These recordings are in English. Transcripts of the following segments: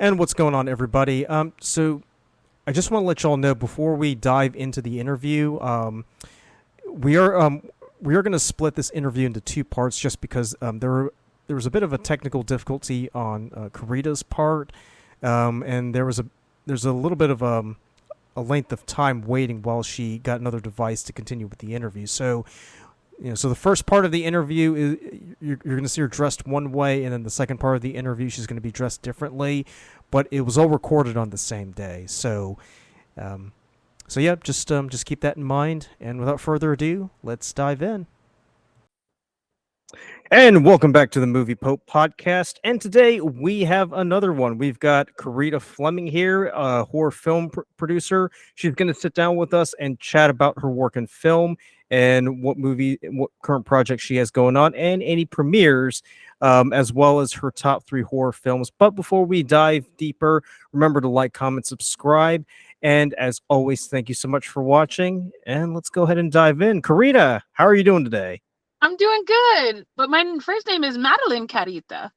And what's going on, everybody? So I just want to let y'all know before we dive into the interview, we are we are going to split this interview into two parts, just because there was a bit of a technical difficulty on Karita's part, and there's a little bit of a length of time waiting while she got another device to continue with the interview. So so the first part of the interview is you're going to see her dressed one way, and then the second part of the interview she's going to be dressed differently. But it was all recorded on the same day, so yeah, just keep that in mind. And without further ado, let's dive in. And welcome back to the Movie Pope podcast. And today we have another one. We've got Karita Fleming here, a horror film producer. She's going to sit down with us and chat about her work in film and what current projects she has going on, and any premieres, as well as her top 3 horror films. But before we dive deeper, remember to like, comment, subscribe. And as always, thank you so much for watching. And let's go ahead and dive in. Karita, how are you doing today? I'm doing good, but my first name is Madelinekariita.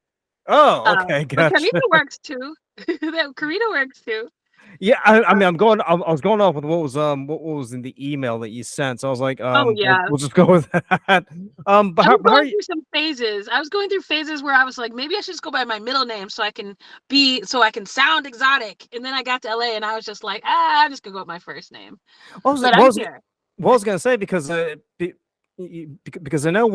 Oh, okay, But gotcha. Karita works too. That Karita works too. Yeah, I Uh, mean, I was going off with what was in the email that you sent. So I was like, oh yeah, we'll just go with that. But I was how are going you? through some phases. I was going through phases where I was like, maybe I should just go by my middle name so I can sound exotic. And then I got to LA and I was just like, I'm just gonna go with my first name. What was it? But I'm here. What I was gonna say, because because I know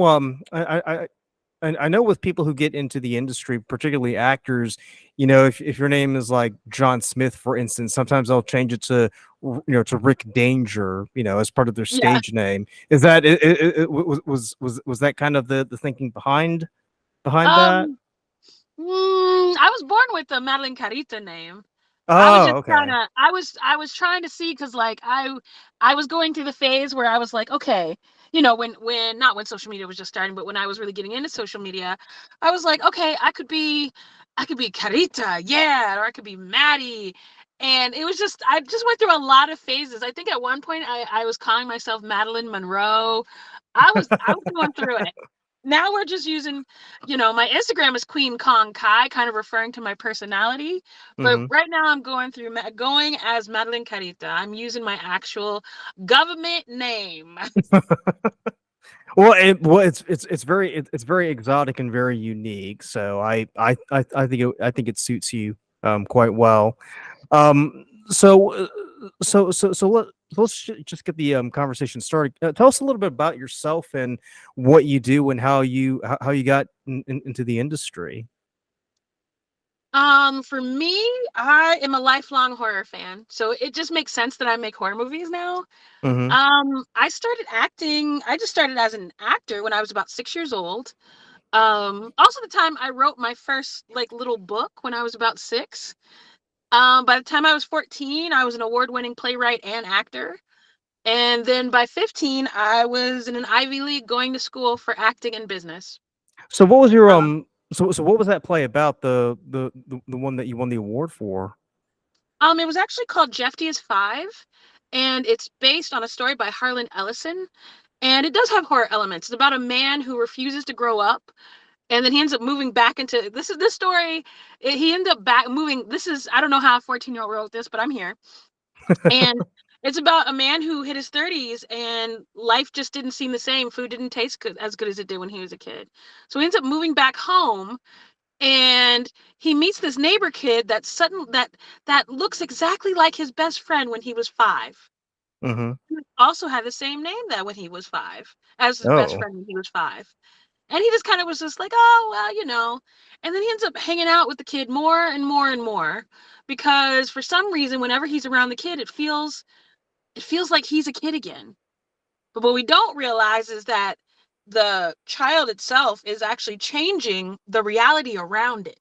I know with people who get into the industry, particularly actors, if your name is like John Smith, for instance, sometimes they'll change it to to Rick Danger, as part of their Yeah. stage name. Is that was that kind of the thinking behind that? Um, I was born with the Madelinekariita name. I was Oh, just trying okay. to I was trying to see, because like I was going through the phase where I was like, okay, when not when social media was just starting, but when I was really getting into social media, I was like, okay, I could be Karita, yeah, or I could be Maddie. And it was just I just went through a lot of phases. I think at one point I was calling myself Madeline Monroe. I was going through it. Now we're just using, my Instagram is Queen Kong Kai, kind of referring to my personality. But Hmm. right now I'm going as Madelinekariita. I'm using my actual government name. Well, it's very exotic and very unique. So I think it suits you quite well. So let's just get the conversation started. Tell us a little bit about yourself and what you do and how you got into the industry. For me, I am a lifelong horror fan, so it just makes sense that I make horror movies now. Hmm. I started acting. I just started as an actor when I was about 6 years old. Also the time I wrote my first like little book when I was about 6. By the time I was 14, I was an award-winning playwright and actor. And then by 15, I was in an Ivy League going to school for acting and business. So what was your Um, so what was that play about, the one that you won the award for? it was actually called Jeffy is Five, and it's based on a story by Harlan Ellison. And it does have horror elements. It's about a man who refuses to grow up, and then he ends up moving back into this story. He ended up back moving. This is I don't know how a 14-year-old wrote this, but I'm here. And it's about a man who hit his 30s and life just didn't seem the same. Food didn't taste as good as it did when he was a kid. So he ends up moving back home, and he meets this neighbor kid that looks exactly like his best friend when he was 5. Hmm. He also had the same name that when he was 5 as his best Oh. friend when he was 5. And he just kind of was just like, oh, well, And then he ends up hanging out with the kid more and more and more, because for some reason, whenever he's around the kid, it feels like he's a kid again. But what we don't realize is that the child itself is actually changing the reality around it.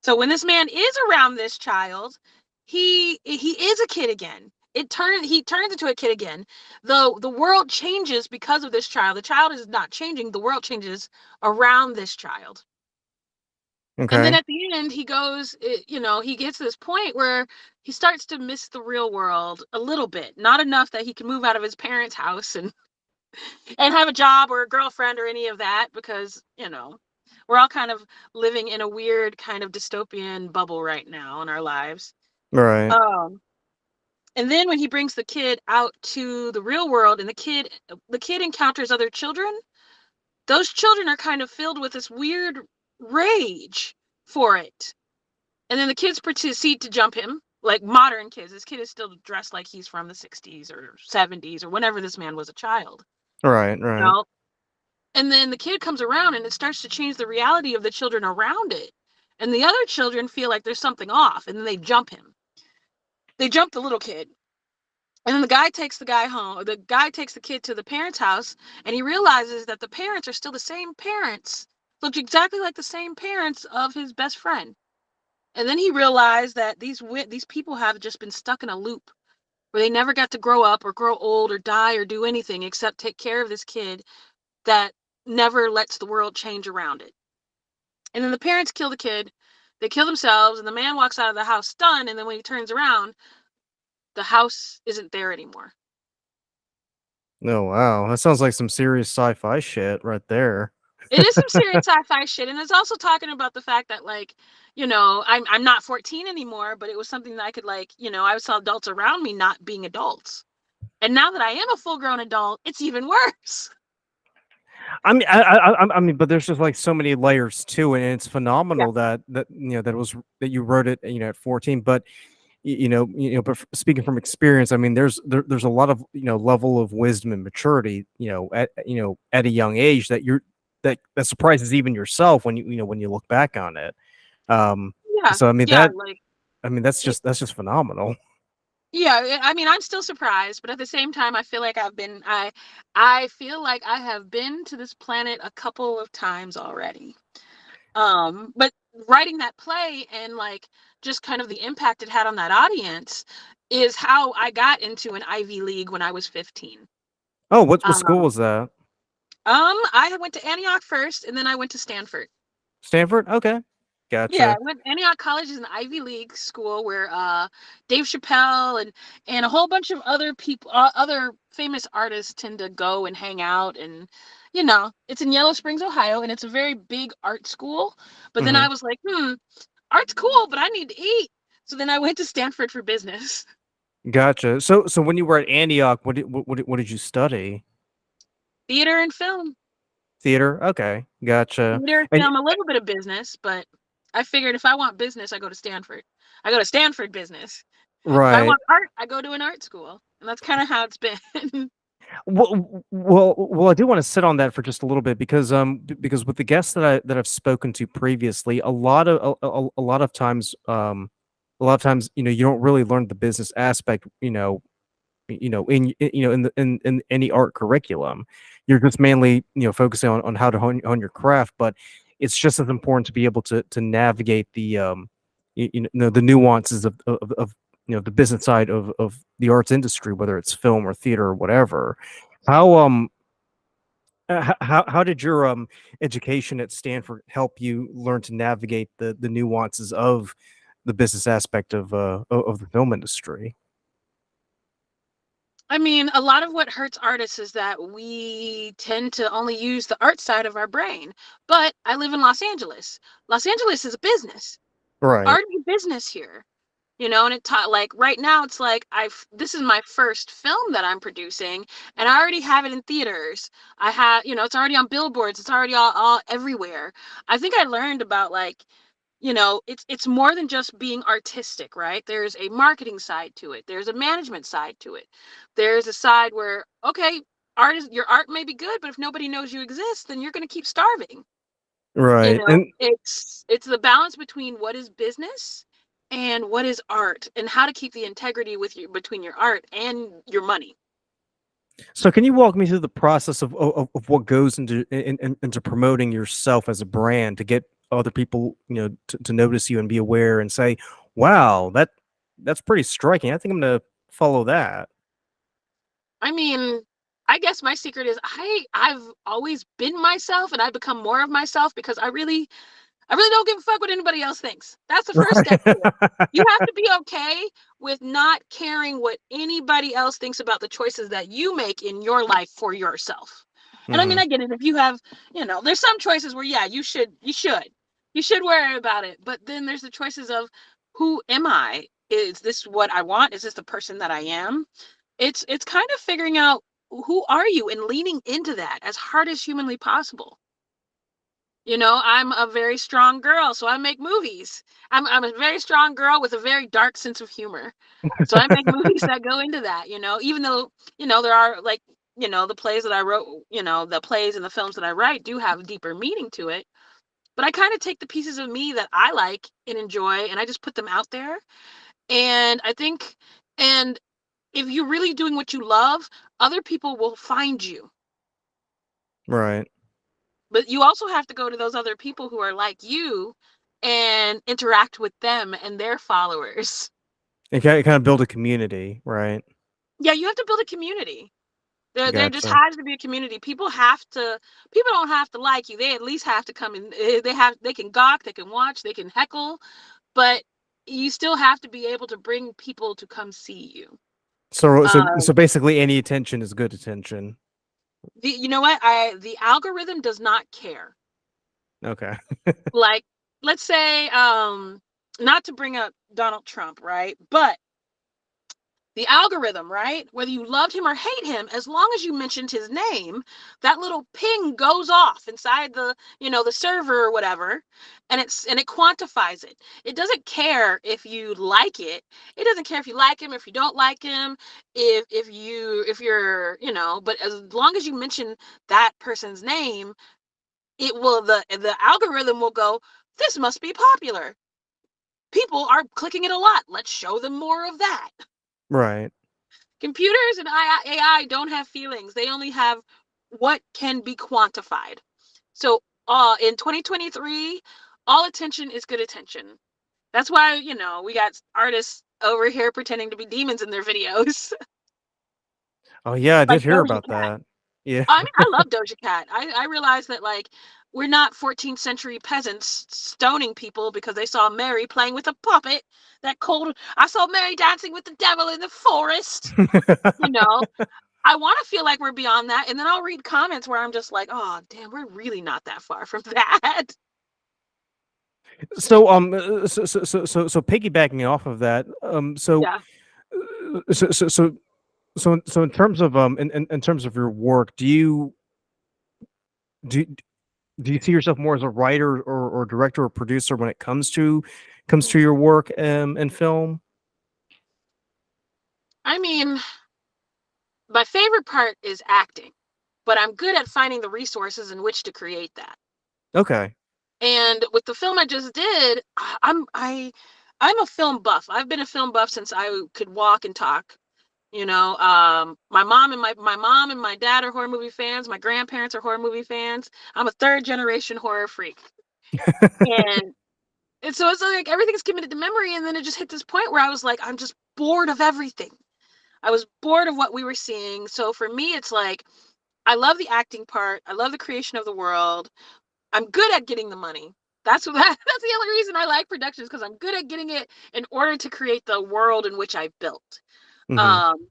So when this man is around this child, he is a kid again. He turns into a kid again. Though the world changes because of this child. The child is not changing, the world changes around this child. And then Okay. at the end, he gets to this point where he starts to miss the real world a little bit. Not enough that he can move out of his parents' house and have a job or a girlfriend or any of that, because. We're all kind of living in a weird kind of dystopian bubble right now in our lives. Right. Um, and then when he brings the kid out to the real world and the kid encounters other children, those children are kind of filled with this weird rage for it. And then the kids proceed to jump him, like modern kids. This kid is still dressed like he's from the 60s or 70s or whenever this man was a child. Right. You Right. know? And then the kid comes around and it starts to change the reality of the children around it. And the other children feel like there's something off, and then they jump him. They jump the little kid. And then the guy takes the guy home. The guy takes the kid to the parents' house, and he realizes that the parents are still the same parents, look exactly like the same parents of his best friend. And then he realized that these people have just been stuck in a loop where they never got to grow up or grow old or die or do anything except take care of this kid that never lets the world change around it. And then the parents kill the kid, they kill themselves, and the man walks out of the house stunned. And then when he turns around, the house isn't there anymore. Oh wow, that sounds like some serious sci-fi shit right there. It is some serious sci-fi shit, and it's also talking about the fact that, like, I'm not 14 anymore, but it was something that I could, like, I saw adults around me not being adults, and now that I am a full-grown adult, it's even worse. I mean, but there's just like so many layers to it, and it's Yeah, phenomenal that you wrote it, at 14. But but speaking from experience, I mean, there's a lot of level of wisdom and maturity, at a young age that surprises even yourself when when you look back on it. Um, yeah, so I mean yeah. Like, that's just phenomenal. yeah. I mean, I'm still surprised, but at the same time, I feel like I feel like I have been to this planet a couple of times already. But writing that play and, like, just kind of the impact it had on that audience is how I got into an Ivy League when I was 15. Oh, what school Um, was that? I went to Antioch first, and then I went to Stanford. Stanford. Okay, Yeah, gotcha. I went Antioch College is an Ivy League school where Dave Chappelle and a whole bunch of other people, other famous artists tend to go and hang out, and it's in Yellow Springs, Ohio, and it's a very big art school. But then Hmm. I was like, art's cool, but I need to eat. So then I went to Stanford for business, Gotcha. So when you were at Antioch, what did you study? theater and film, Theater. Okay, gotcha. theater, And film, a little bit of business, but I figured if I want business, I go to Stanford. I go to Stanford business. If I right. want art, I go to an art school, and that's kind of how it's been. Well, I do want to sit on that for just a little bit because with the guests that I've spoken to previously, a lot of times, you don't really learn the business aspect, in any art curriculum. You're just mainly, focusing on how to hone your craft, but it's just as important to be able to navigate the nuances of the business side of the arts industry, whether it's film or theater or whatever. How how did your education at Stanford help you learn to navigate the nuances of the business aspect of the film industry? I mean, a lot of what hurts artists is that we tend to only use the art side of our brain. But I live in Los Angeles. Los Angeles is a business. Right. Art is a business here. And it taught, like, right now it's like this is my first film that I'm producing, and I already have it in theaters. I have, it's already on billboards, it's already all everywhere. I think I learned about, like, it's more than just being artistic, right? There's a marketing side to it, there's a management side to it, there's a side where, okay, your art may be good, but if nobody knows you exist, then you're going to keep starving. Right. And It's the balance between what is business and what is art, and how to keep the integrity between your art and your money. so, can you walk me through the process of what goes into promoting yourself as a brand to get other people, to notice you and be aware and say, "Wow, that's pretty striking. I think I'm gonna follow that." I mean, I guess my secret is I've always been myself, and I've become more of myself because I really don't give a fuck what anybody else thinks. That's the first Right. step to it. You have to be okay with not caring what anybody else thinks about the choices that you make in your life for yourself. And I mean, Mm-hmm. I get it. If you have, there's some choices where, yeah, you should worry about it. But then there's the choices of, who am I? Is this what I want? Is this the person that I am? It's kind of figuring out, who are you, and leaning into that as hard as humanly possible. I'm a very strong girl, so I make movies. I'm a very strong girl with a very dark sense of humor. So I make movies that go into that, even though, there are, like, the plays that I wrote, the plays and the films that I write do have a deeper meaning to it. But I kind of take the pieces of me that I like and enjoy, and I just put them out there. And I think, and if you're really doing what you love, other people will find you. Right. But you also have to go to those other people who are like you and interact with them and their followers. It kind of build a community, right? Yeah, you have to build a community. There just Gotcha. has to be a community. People don't have to like you. They at least have to come in. They can gawk, they can watch, they can heckle, but you still have to be able to bring people to come see you. So basically, any attention is good attention. You know what? The algorithm does not care. Okay. Like, let's say, not to bring up Donald Trump, right? But the algorithm, right? Whether you loved him or hate him, as long as you mentioned his name, that little ping goes off inside the server or whatever, and it quantifies it. It doesn't care if you like it. It doesn't care if you like him, if you don't like him, if you're, but as long as you mention that person's name, it will the algorithm will go, this must be popular. People are clicking it a lot. Let's show them more of that. Right. Computers and AI don't have feelings. They only have what can be quantified. So, in 2023, all attention is good attention. That's why, we got artists over here pretending to be demons in their videos, Oh yeah, I like did hear Doja about Cat. that. Yeah. I mean, I love Doja Cat. I realize that, like, we're not 14th century peasants stoning people because they saw Mary playing with a puppet. I saw Mary dancing with the devil in the forest. You know, I want to feel like we're beyond that. And then I'll read comments where I'm just like, oh, damn, we're really not that far from that. So piggybacking off of that, Yeah. so so so so in terms of in terms of your work, do do you see yourself more as a writer or director or producer when it comes to your work in film? I mean, my favorite part is acting, but I'm good at finding the resources in which to create that. Okay. And with the film I just did, I'm a film buff. I've been a film buff since I could walk and talk. My mom and my dad are horror movie fans. My grandparents are horror movie fans. I'm a third generation horror freak. And so it's like everything's committed to memory. And then it just hit this point where I was like, I'm just bored of everything. I was bored of what we were seeing. So for me, it's like, I love the acting part. I love the creation of the world. I'm good at getting the money. That's that's the only reason I like productions, because I'm good at getting it in order to create the world in which I built. Hmm. Um,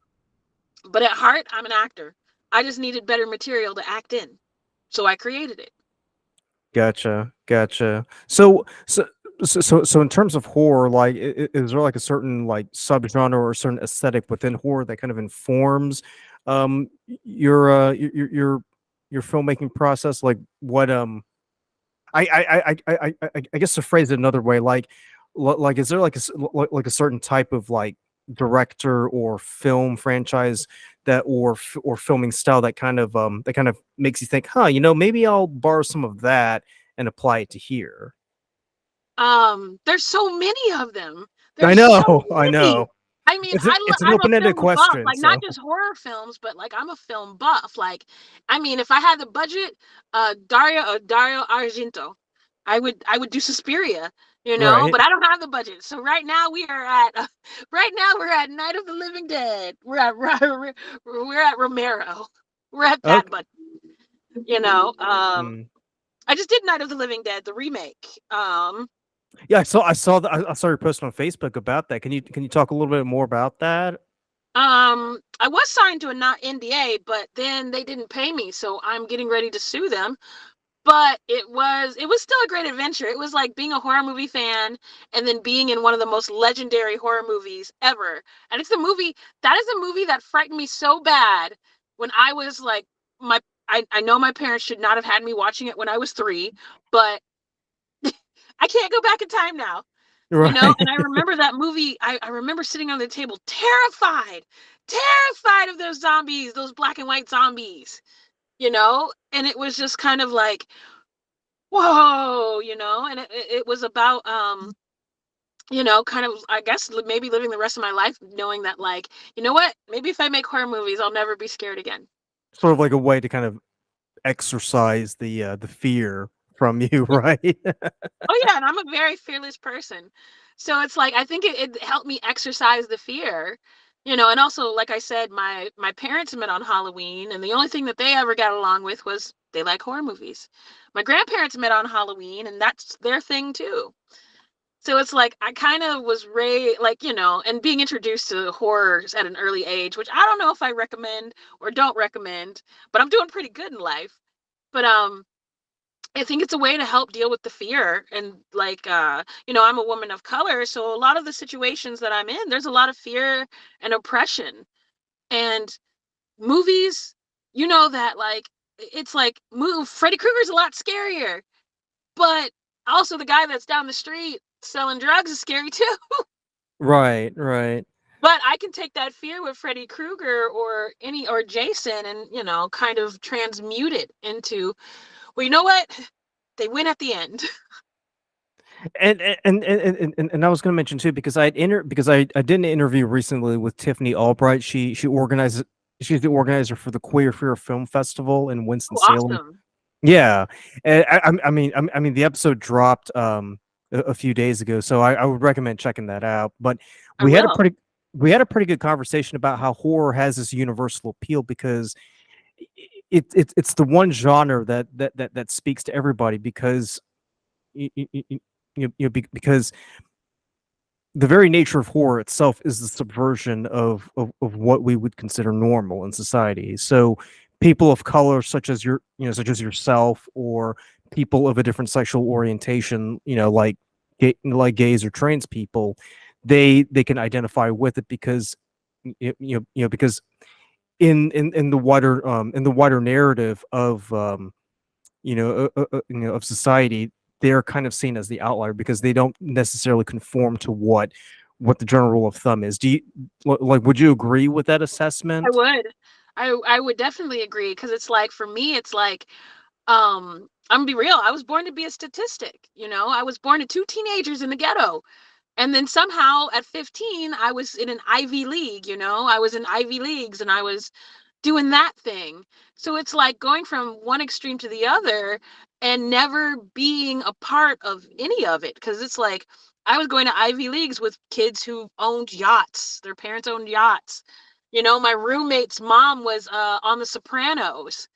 but at heart, I'm an actor. I just needed better material to act in, so I created it. Gotcha. So in terms of horror, like, is there like a certain like subgenre or a certain aesthetic within horror that kind of informs your your filmmaking process? Like, what I guess to phrase it another way, like is there like like a certain type of like director or film franchise that or filming style that kind of makes you think, huh, maybe I'll borrow some of that and apply it to here. There's so many of them. I There's so know, I many. know. I mean, It's an I'm a open-ended film buff, question, like, not so just horror films, but like, I'm a film buff. Like, I mean, if I had the budget, Dario Argento, I would do Suspiria, right. but I don't have the budget. So right now we are at right now we're at Night of the Living Dead. We're at Romero. We're at that Okay. budget. You know, Mm. I just did Night of the Living Dead, the remake. Yeah, I saw your post on Facebook about that. Can you talk a little bit more about that? I was signed to a not NDA, but then they didn't pay me, so I'm getting ready to sue them. But it was still a great adventure. It was like being a horror movie fan and then being in one of the most legendary horror movies ever. And it's a movie that is a movie that frightened me so bad when I was like my I know my parents should not have had me watching it when I was 3, but I can't go back in time now. And I Right. remember that movie. I remember sitting on the table terrified of those zombies, those black and white zombies, and it was just kind of like, whoa, and it was about, kind of, I guess, maybe living the rest of my life knowing that, like, you know what, maybe if I make horror movies, I'll never be scared again. Sort of like a way to kind of exercise the fear from you, right? Oh yeah, and I'm a very fearless person. So it's like I think it helped me exercise the fear. And also, like I said, my parents met on Halloween, and the only thing that they ever got along with was they like horror movies. My grandparents met on Halloween, and that's their thing too. So it's like I kind of was raised, like, and being introduced to horrors at an early age, which I don't know if I recommend or don't recommend, but I'm doing pretty good in life. But I think it's a way to help deal with the fear. And like, I'm a woman of color, so a lot of the situations that I'm in, there's a lot of fear and oppression. And movies, that, like, it's like, move Freddy Krueger's a lot scarier, but also the guy that's down the street selling drugs is scary too. Right, right. But I can take that fear with Freddy Krueger or Jason and, kind of transmute it into, well, you know what? They win at the end. And I was going to mention too because I did an interview recently with Tiffany Albright. She organizes she's the organizer for the Queer Fear Film Festival in Winston Oh, Salem. awesome. Yeah, and I mean the episode dropped a few days ago, so I would recommend checking that out. But I we had a will. pretty we had a pretty good conversation about how horror has this universal appeal because it's the one genre that speaks to everybody because you, you, you, because the very nature of horror itself is the subversion of what we would consider normal in society. So people of color such as yourself or people of a different sexual orientation, like gays or trans people, they can identify with it because because in the wider narrative of of society, they're kind of seen as the outlier because they don't necessarily conform to what the general rule of thumb is. Like, would you agree with that I assessment? would. I would definitely agree because it's like for me, it's like, I'm gonna be real. I was born to be a statistic. I was born to two teenagers in the ghetto. And then somehow at 15, I was in an Ivy League, I was in Ivy Leagues and I was doing that thing. So it's like going from one extreme to the other and never being a part of any of it. Cause it's like I was going to Ivy Leagues with kids who owned yachts. Their parents owned yachts. My roommate's mom was on The Sopranos,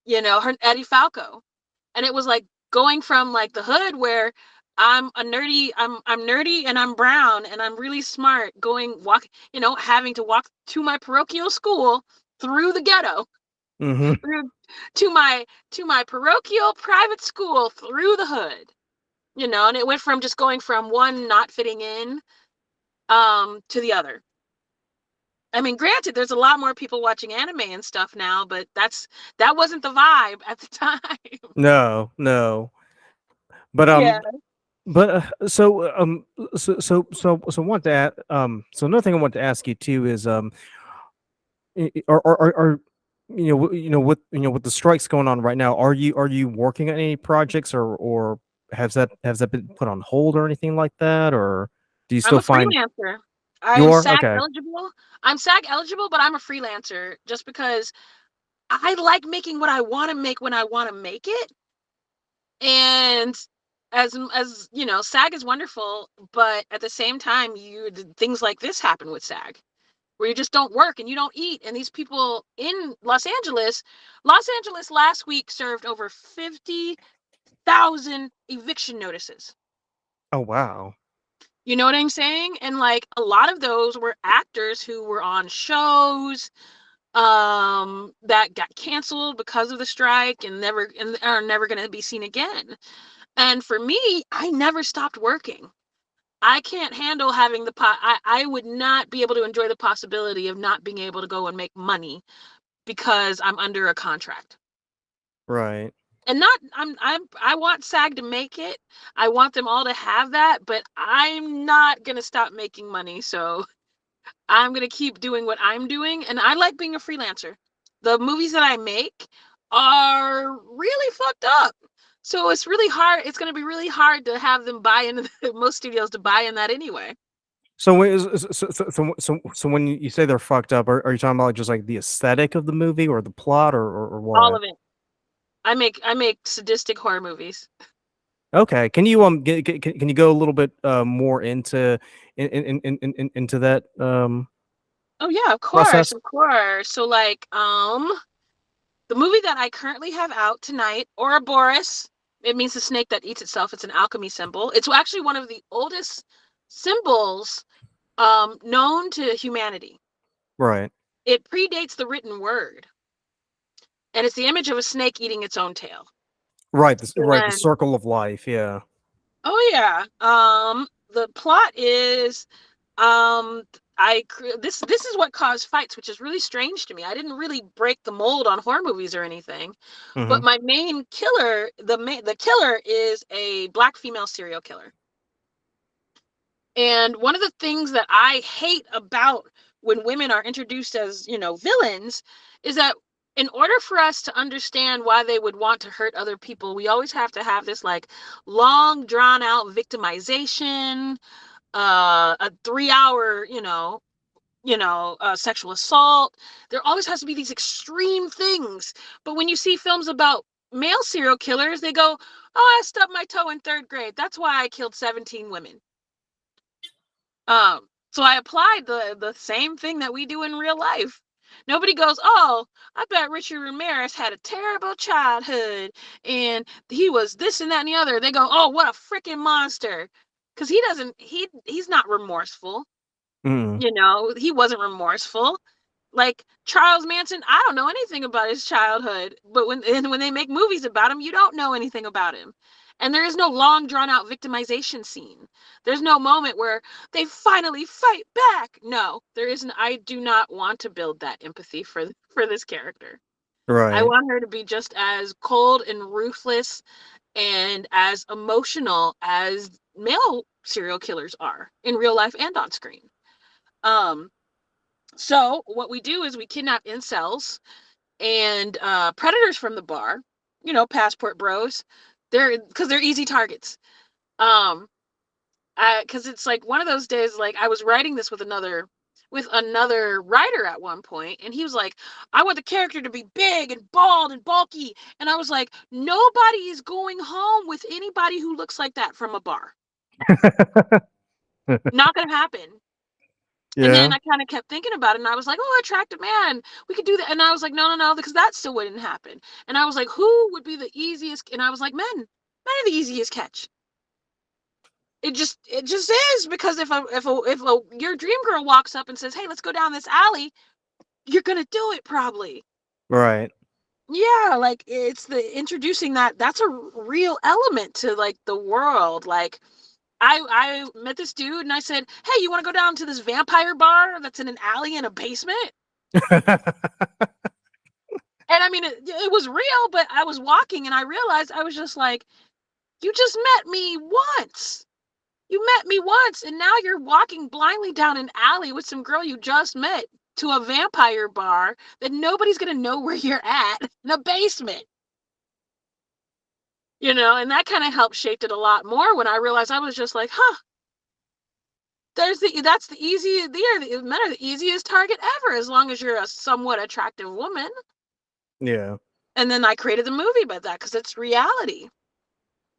her Eddie Falco. And it was like going from like the hood where I'm nerdy and I'm brown and I'm really smart, having to walk to my parochial school through the ghetto, Hmm. through to my parochial private school through the hood. And it went from just going from one not fitting in to the other. I mean, granted, there's a lot more people watching anime and stuff now, but that wasn't the vibe at the time. No, no. But Yeah. want to so another thing I want to ask you too is are with the strikes going on right now, are you working on any projects or has that been put on hold or anything like that, or do you I'm still a find freelancer. you I'm are SAG okay? eligible. I'm SAG eligible, but I'm a freelancer just because I like making what I want to make when I want to make it. And as SAG is wonderful, but at the same time, things like this happen with SAG, where you just don't work and you don't eat. And these people in Los Angeles last week served over 50,000 eviction notices. Oh wow. You know what I'm saying? And like a lot of those were actors who were on shows that got canceled because of the strike and are never going to be seen again. And for me, I never stopped working. I can't handle having I would not be able to enjoy the possibility of not being able to go and make money because I'm under a contract. Right. And not I want SAG to make it. I want them all to have that, but I'm not going to stop making money. So I'm going to keep doing what I'm doing, and I like being a freelancer. The movies that I make are really fucked up. So it's really hard. It's going to be really hard to have them buy into most studios to buy in that anyway. So when you say they're fucked up, are you talking about just like the aesthetic of the movie or the plot or All what? of it. I make sadistic horror movies. Okay, can you can you go a little bit more into that Oh yeah, of course, process? of course. So like the movie that I currently have out tonight, Ouroboros, it means the snake that eats itself. It's an alchemy symbol. It's actually one of the oldest symbols known to humanity. Right. It predates the written word, and it's the image of a snake eating its own tail. Right. This, right. The And circle of life. Yeah. oh yeah, the plot is um this is what caused fights, which is really strange to me. I didn't really break the mold on horror movies or anything, but Hmm. my main killer, the killer is a black female serial killer. And one of the things that I hate about when women are introduced as, villains is that in order for us to understand why they would want to hurt other people, we always have to have this like long drawn out victimization, a 3 hour, sexual assault. There always has to be these extreme things. But when you see films about male serial killers, they go, "Oh, I stubbed my toe in third grade. That's why I killed 17 women." So I applied the same thing that we do in real life. Nobody goes, "Oh, I bet Richard Ramirez had a terrible childhood and he was this and that and the other." They go, "Oh, what a freaking monster." Because he's not remorseful. Mm. He wasn't remorseful. Like Charles Manson, I don't know anything about his childhood, but when they make movies about him, you don't know anything about him. And there is no long drawn out victimization scene. There's no moment where they finally fight back. No, there isn't. I do not want to build that empathy for this character. I Right. want her to be just as cold and ruthless and as emotional as male serial killers are in real life and on screen. Um, so what we do is we kidnap incels and predators from the bar, passport bros. They're easy targets. Um, because it's like one of those days. Like I was writing this with another writer at one point, and he was like, "I want the character to be big and bald and bulky," and I was like, "Nobody is going home with anybody who looks like that from a bar. Not gonna happen." And then Yeah. I kind of kept thinking about it, and I was like, "Oh, attractive man, we could do that." And I was like, "No, no, no," because that still wouldn't happen. And I was like, "Who would be the easiest?" And I was like, "Men are the easiest catch." It just is, because if your dream girl walks up and says, "Hey, let's go down this alley," you're gonna do it probably. Right. Yeah, like it's the introducing that's a real element to like the world. Like I met this dude and I said, "Hey, you want to go down to this vampire bar that's in an alley in a basement?" And I mean, it was real, but I was walking and I realized I was just like, "You just met me once. You met me once, and now you're walking blindly down an alley with some girl you just met to a vampire bar that nobody's going to know where you're at in a basement." And that kind of helped shaped it a lot more when I realized I was just like, huh, that's the easy, the men are the easiest target ever as long as you're a somewhat attractive woman. Yeah. And then I created the movie about that because it's reality.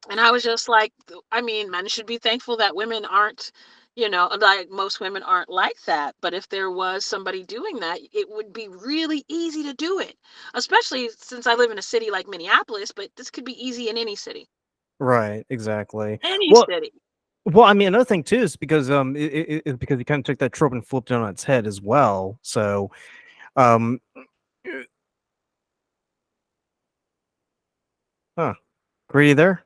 And I was just like, I mean, men should be thankful that women aren't, like most women aren't like that. But if there was somebody doing that, it would be really easy to do it, especially since I live in a city like Minneapolis, but this could be easy in any city. Right. Exactly. Any Well, city. Well, I mean, another thing too is because because he kind of took that trope and flipped it on its head as well. So, um, huh, Grady there?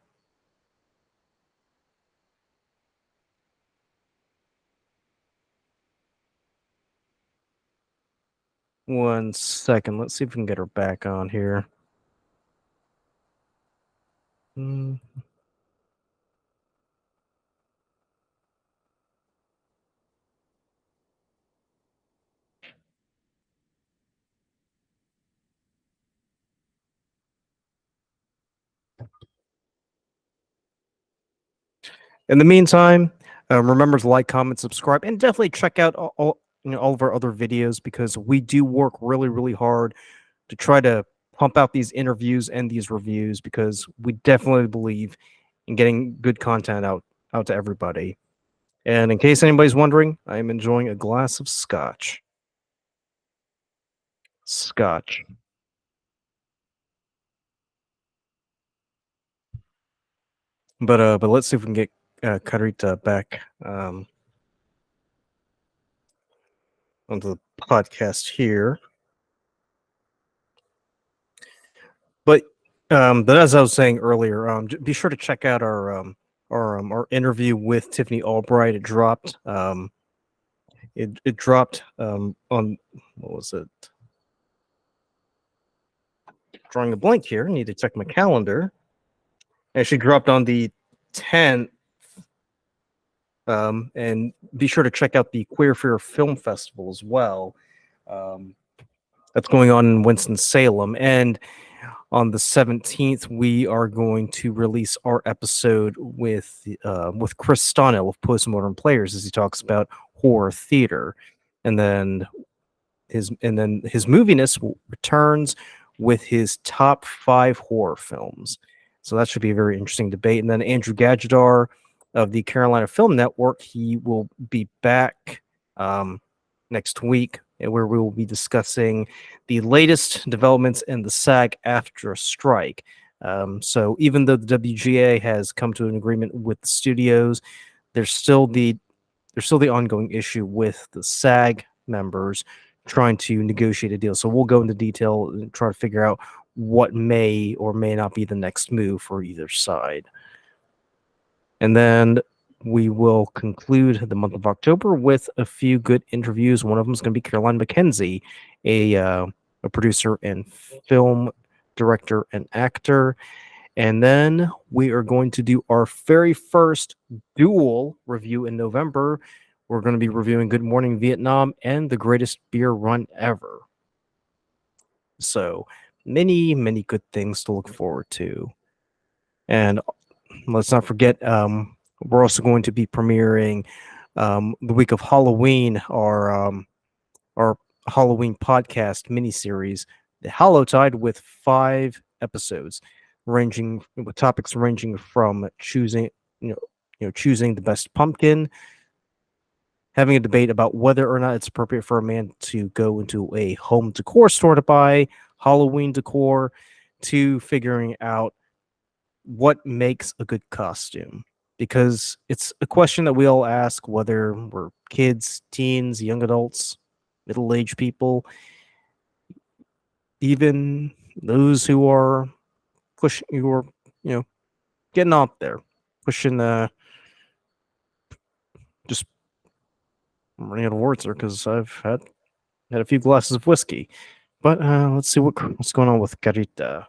1 second. Let's see if we can get her back on here. Mm. In the meantime, remember to like, comment, subscribe, and definitely check out all of our other videos because we do work really, really hard to try to pump out these interviews and these reviews because we definitely believe in getting good content out to everybody. And in case anybody's wondering, I am enjoying a glass of scotch. Scotch. But let's see if we can get Karita back onto the podcast here. But as I was saying earlier, be sure to check out our interview with Tiffany Albright. It dropped on what was it? Drawing a blank here. I need to check my calendar. Actually dropped on the 10th. And be sure to check out the Queer Fear Film Festival as well. Um, that's going on in Winston-Salem. And on the 17th, we are going to release our episode with Chris Stonnell of Postmodern Players as he talks about horror theater. And then his moviness returns with his top 5 horror films. So that should be a very interesting debate. And then Andrew Gadjadar of the Carolina Film Network, he will be back next week, where we will be discussing the latest developments in the SAG after a strike. So even though the WGA has come to an agreement with the studios, there's still the ongoing issue with the SAG members trying to negotiate a deal. So we'll go into detail and try to figure out what may or may not be the next move for either side. And then we will conclude the month of October with a few good interviews. One of them is going to be Caroline McKenzie, a producer and film director and actor. And then we are going to do our very first dual review in November. We're going to be reviewing Good Morning Vietnam and The Greatest Beer Run Ever. So many, many good things to look forward to. And let's not forget, we're also going to be premiering the week of Halloween, our Halloween podcast miniseries, The Hallowtide, with 5 episodes, ranging with topics ranging from choosing the best pumpkin, having a debate about whether or not it's appropriate for a man to go into a home decor store to buy Halloween decor, to figuring out what makes a good costume. Because it's a question that we all ask, whether we're kids, teens, young adults, middle-aged people, even those who are pushing, who are getting out there, pushing. Just I'm running out of words there because I've had a few glasses of whiskey. But let's see what's going on with Carita.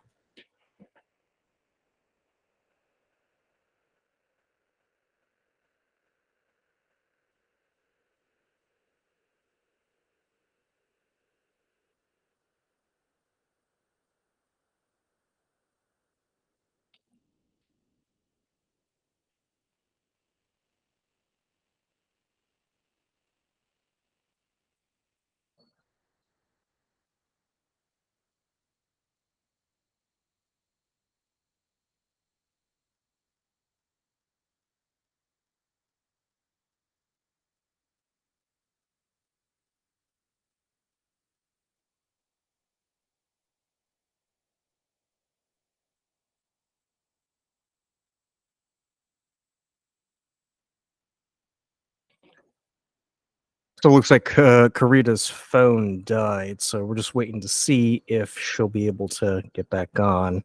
So it looks like Karita's phone died, so we're just waiting to see if she'll be able to get back on.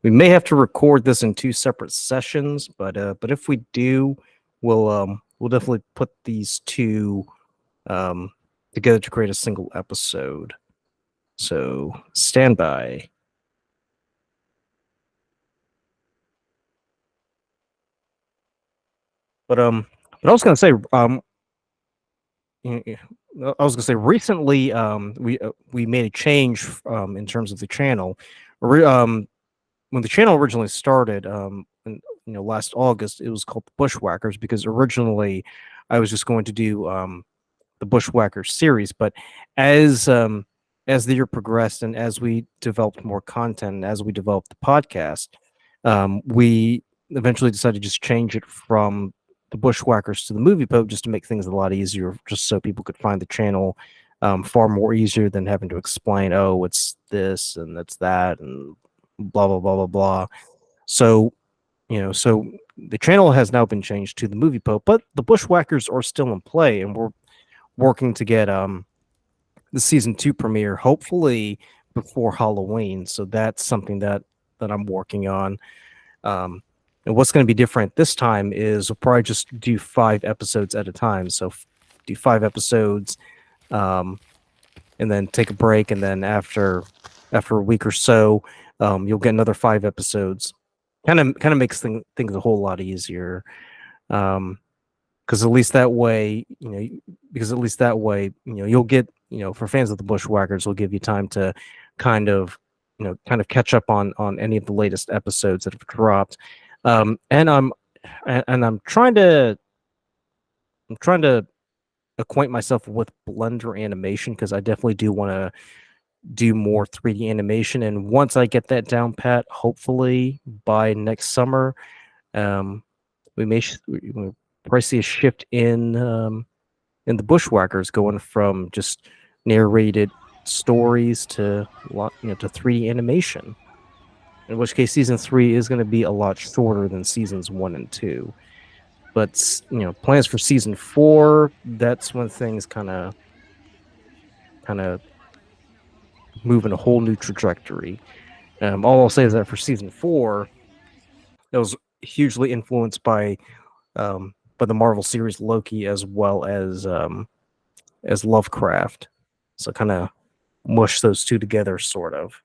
We may have to record this in 2 separate sessions, but if we do, we'll definitely put these 2 together to create a single episode. So stand by. But I was gonna say recently we made a change in terms of the channel. When the channel originally started, last August, it was called the Bushwhackers because originally I was just going to do the Bushwhackers series, but as the year progressed and as we developed more content, and as we developed the podcast, we eventually decided to just change it from the Bushwhackers to the Movie Pope just to make things a lot easier, just so people could find the channel far more easier than having to explain, oh, it's this and that's that and blah blah blah blah blah. So so the channel has now been changed to the Movie Pope, but the Bushwhackers are still in play, and we're working to get the season 2 premiere hopefully before Halloween. So that's something that I'm working on. And what's going to be different this time is we'll probably just do 5 episodes at a time. So do 5 episodes, and then take a break, and then after a week or so, you'll get another 5 episodes. Kind of makes things a whole lot easier, because at least that way, you'll get, for fans of the Bushwhackers, will give you time to kind of catch up on any of the latest episodes that have dropped. And I'm trying to acquaint myself with Blender animation, because I definitely do want to do more 3D animation. And once I get that down pat, hopefully by next summer, we may probably see a shift in the Bushwhackers, going from just narrated stories to to 3D animation. In which case, season 3 is going to be a lot shorter than seasons 1 and 2. But plans for season 4, that's when things kind of move in a whole new trajectory. All I'll say is that for season 4, it was hugely influenced by the Marvel series Loki, as well as Lovecraft. So kind of mush those 2 together, sort of.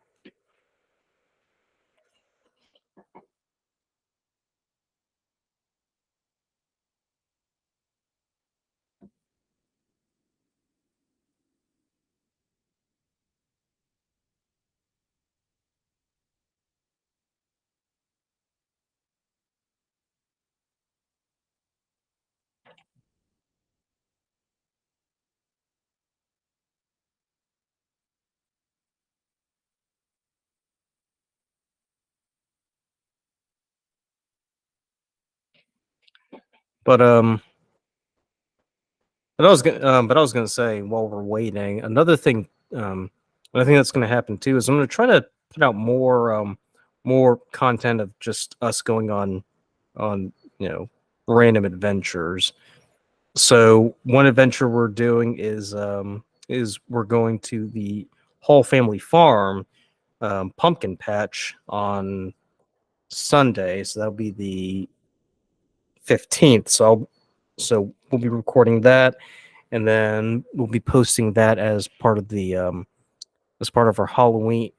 But I was gonna say, while we're waiting, another thing, I think that's gonna happen too, is I'm gonna try to put out more content of just us going on random adventures. So one adventure we're doing is we're going to the Hall family farm, pumpkin patch, on Sunday. So that'll be the 15th. So we'll be recording that, and then we'll be posting that as part of the as part of our Halloween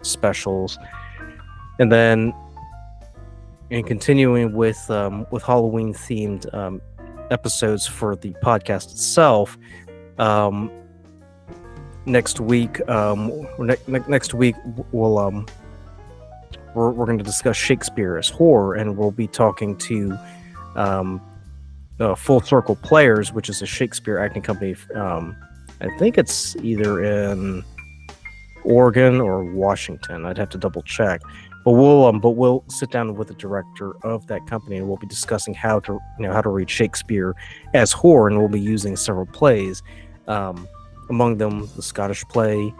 specials, and then continuing with Halloween themed episodes for the podcast itself. Next week, next week we'll we're going to discuss Shakespeare as horror, and we'll be talking to Full Circle Players, which is a Shakespeare acting company. I think it's either in Oregon or Washington. I'd have to double check. But we'll sit down with the director of that company, and we'll be discussing how to read Shakespeare as horror, and we'll be using several plays, among them the Scottish play,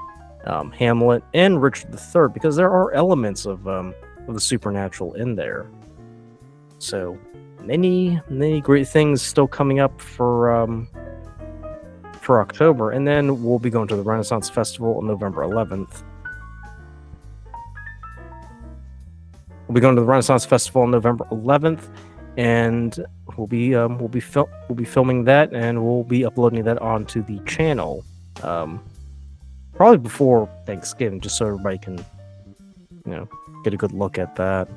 Hamlet, and Richard III, because there are elements of the supernatural in there. So many great things still coming up for October, and then we'll be going to the Renaissance Festival on November 11th. We'll be going to the Renaissance Festival on November 11th, and we'll be filming that, and we'll be uploading that onto the channel, probably before Thanksgiving, just so everybody can, get a good look at that.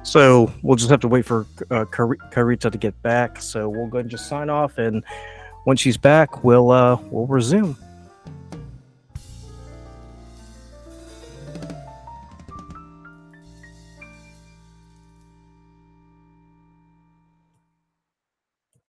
So we'll just have to wait for Karita to get back. So we'll go ahead and just sign off, and when she's back, we'll resume.